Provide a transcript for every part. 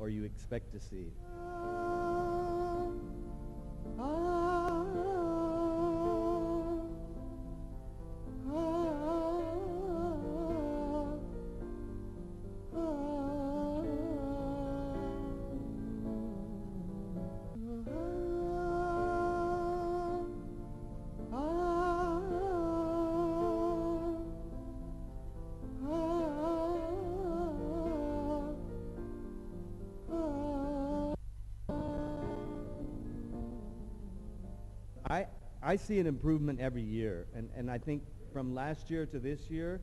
or you expect to see. I see an improvement every year, and I think from last year to this year,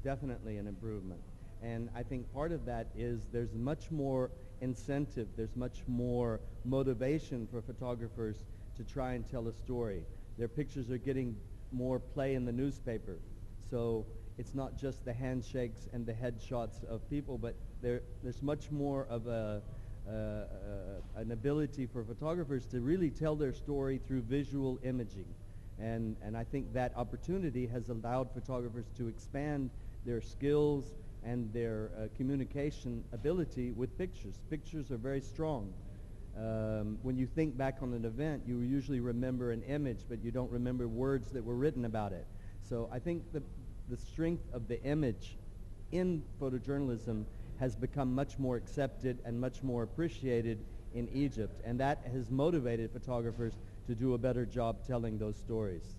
definitely an improvement. And I think part of that is there's much more incentive, there's much more motivation for photographers to try and tell a story. Their pictures are getting more play in the newspaper. So it's not just the handshakes and the headshots of people, but there's much more of an ability for photographers to really tell their story through visual imaging. And I think that opportunity has allowed photographers to expand their skills and their communication ability with pictures. Pictures are very strong. When you think back on an event, you usually remember an image, but you don't remember words that were written about it. So I think the strength of the image in photojournalism has become much more accepted and much more appreciated in Egypt, and that has motivated photographers to do a better job telling those stories.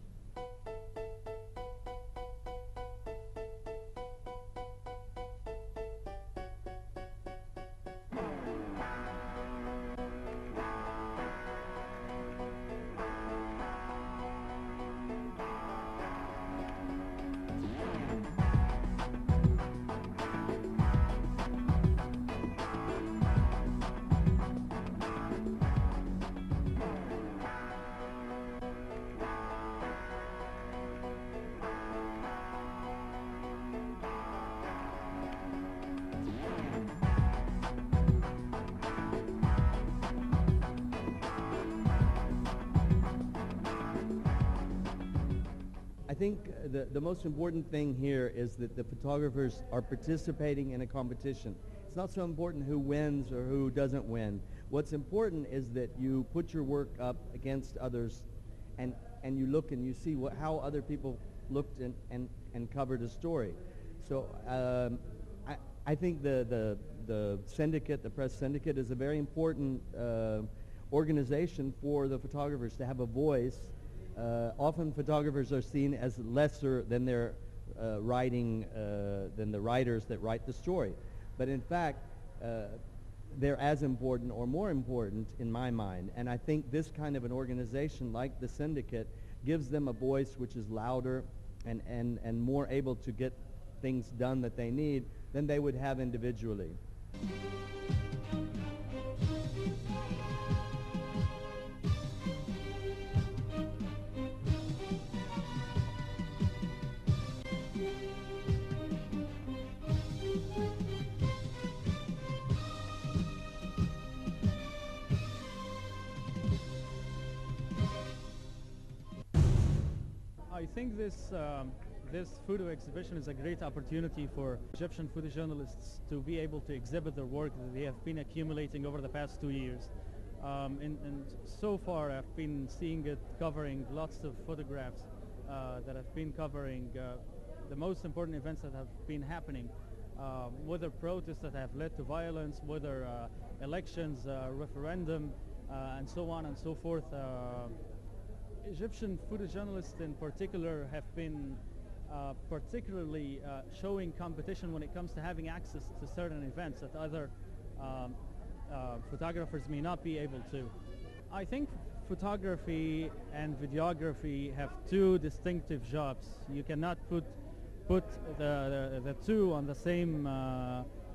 I think the most important thing here is that the photographers are participating in a competition. It's not so important who wins or who doesn't win. What's important is that you put your work up against others and you look and you see how other people looked and covered a story. So I think the syndicate, the press syndicate, is a very important organization for the photographers to have a voice. Often photographers are seen as lesser than their writing, than the writers that write the story. But in fact, they're as important or more important in my mind. And I think this kind of an organization like the syndicate gives them a voice which is louder and more able to get things done that they need than they would have individually. I think this photo exhibition is a great opportunity for Egyptian photojournalists to be able to exhibit their work that they have been accumulating over the past 2 years. And so far I've been seeing it covering lots of photographs that have been covering the most important events that have been happening, whether protests that have led to violence, whether elections, referendum, and so on and so forth. Egyptian photojournalists in particular have been particularly showing competition when it comes to having access to certain events that other photographers may not be able to. I think photography and videography have two distinctive jobs. You cannot put the two on the same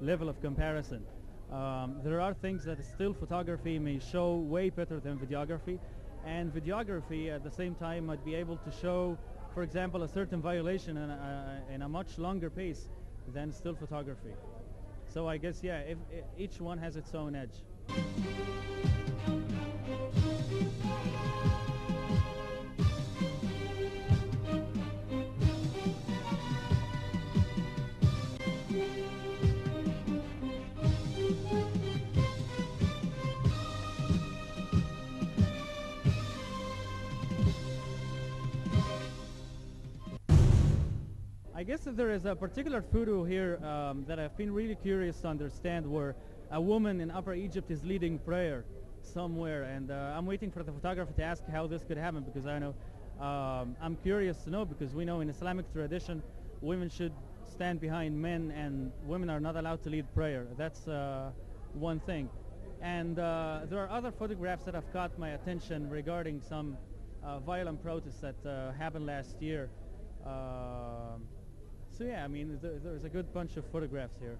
level of comparison. There are things that still photography may show way better than videography, and videography at the same time might be able to show, for example, a certain violation in a much longer pace than still photography. So I guess, yeah, each one has its own edge. guess that there is a particular photo here that I've been really curious to understand, where a woman in Upper Egypt is leading prayer somewhere, and I'm waiting for the photographer to ask how this could happen, because I know I'm curious to know, because we know in Islamic tradition women should stand behind men and women are not allowed to lead prayer. That's one thing. And there are other photographs that have caught my attention regarding some violent protests that happened last year. So yeah, I mean, there's a good bunch of photographs here.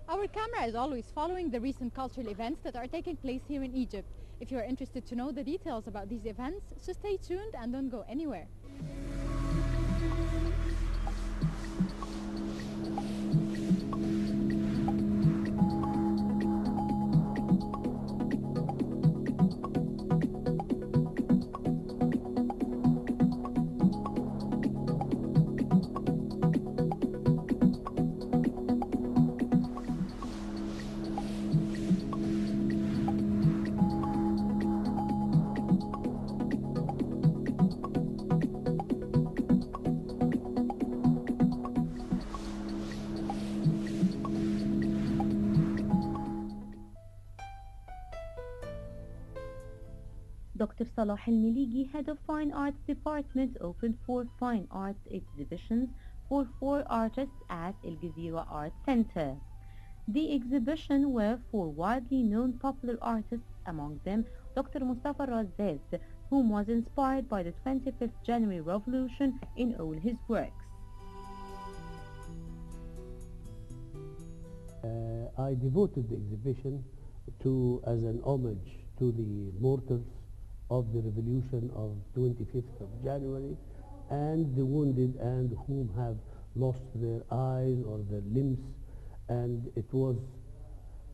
Our camera is always following the recent cultural events that are taking place here in Egypt. If you are interested to know the details about these events, so stay tuned and don't go anywhere. Dr. Salah Al-Miligi, head of Fine Arts Department, opened 4 fine arts exhibitions for 4 artists at El Gezira Art Center. The exhibition were for widely known popular artists, among them Dr. Mustafa Razez, whom was inspired by the 25th January Revolution in all his works. I devoted the exhibition as an homage to the mortals of the revolution of 25th of January and the wounded and whom have lost their eyes or their limbs, and it was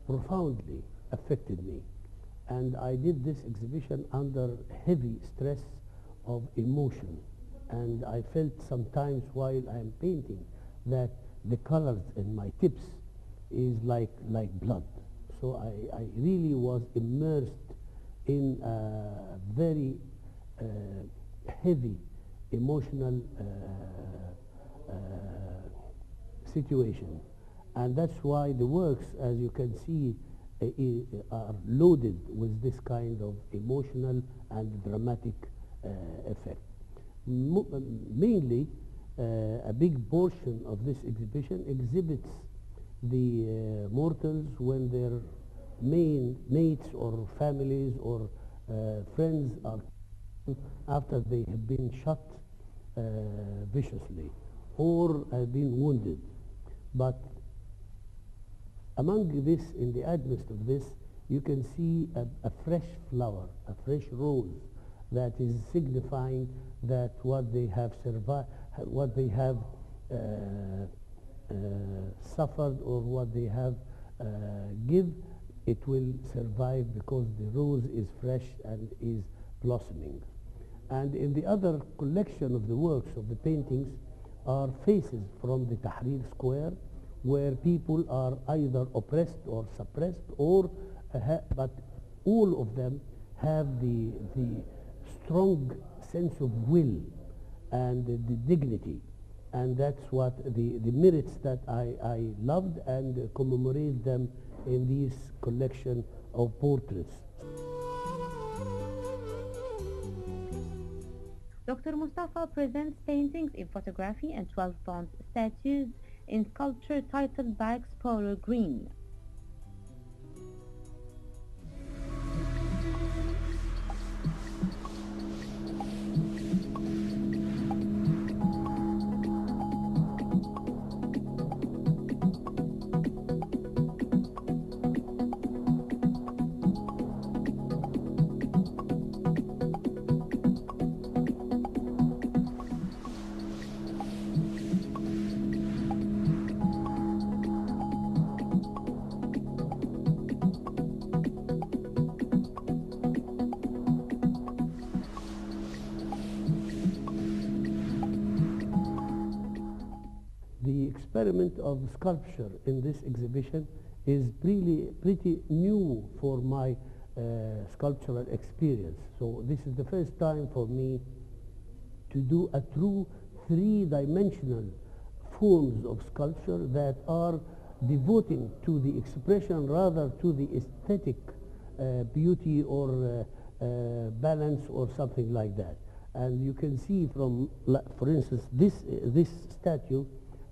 profoundly affected me. And I did this exhibition under heavy stress of emotion, and I felt sometimes while I am painting that the colors in my tips is like blood. So I really was immersed in a very heavy emotional situation. And that's why the works, as you can see, are loaded with this kind of emotional and dramatic effect. Mainly, a big portion of this exhibition exhibits the mortals when their mates or families or friends are after they have been shot viciously or have been wounded. But among this, in the midst of this, you can see a fresh flower, a fresh rose that is signifying that what they have survived, what they have suffered or what they have give, it will survive because the rose is fresh and is blossoming. And in the other collection of the works of the paintings are faces from the Tahrir Square, where people are either oppressed or suppressed, or but all of them have the strong sense of will and the dignity. And that's what the merits that I loved and commemorate them in this collection of portraits. Dr. Mustafa presents paintings in photography and 12 bronze statues in sculpture titled by Explorer Green. experiment of sculpture in this exhibition is really pretty new for my sculptural experience. So this is the first time for me to do a true three-dimensional forms of sculpture that are devoting to the expression rather to the aesthetic beauty or balance or something like that. And you can see from, for instance, this statue,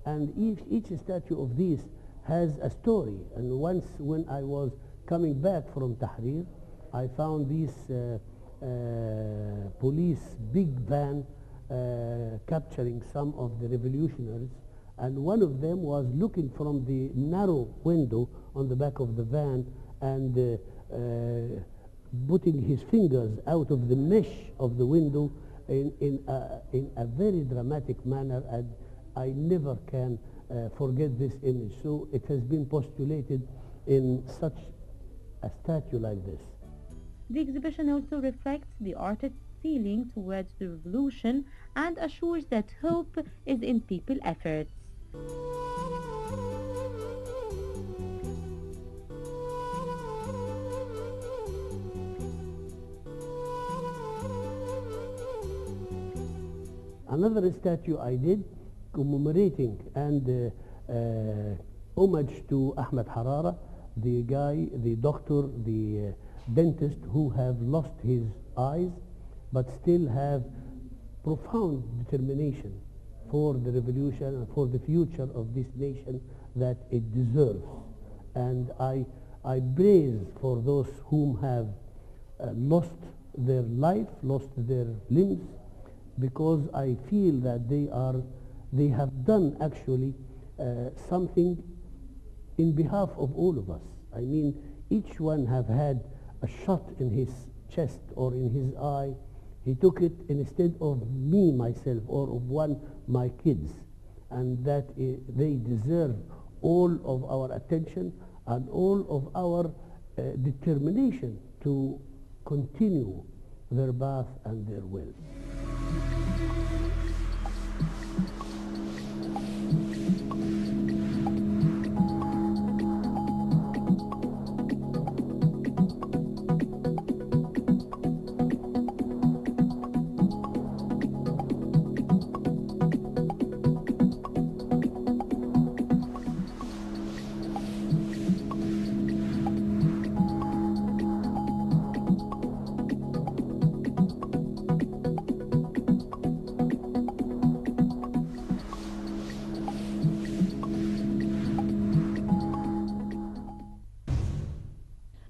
and each statue of these has a story. And once when I was coming back from Tahrir, I found this police big van capturing some of the revolutionaries, and one of them was looking from the narrow window on the back of the van and putting his fingers out of the mesh of the window in a very dramatic manner, and I never can forget this image. So it has been postulated in such a statue like this. The exhibition also reflects the artist's feeling towards the revolution and assures that hope is in people's efforts. Another statue I did commemorating and homage to Ahmed Harara, the guy, the doctor, the dentist who have lost his eyes but still have profound determination for the revolution and for the future of this nation that it deserves. And I praise for those whom have lost their life, lost their limbs, because I feel that they have done actually something in behalf of all of us. I mean, each one have had a shot in his chest or in his eye. He took it instead of me, myself, or of my kids. And that they deserve all of our attention and all of our determination to continue their path and their will.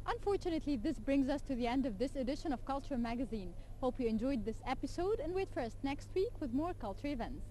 Unfortunately, this brings us to the end of this edition of Culture Magazine. Hope you enjoyed this episode and wait for us next week with more culture events.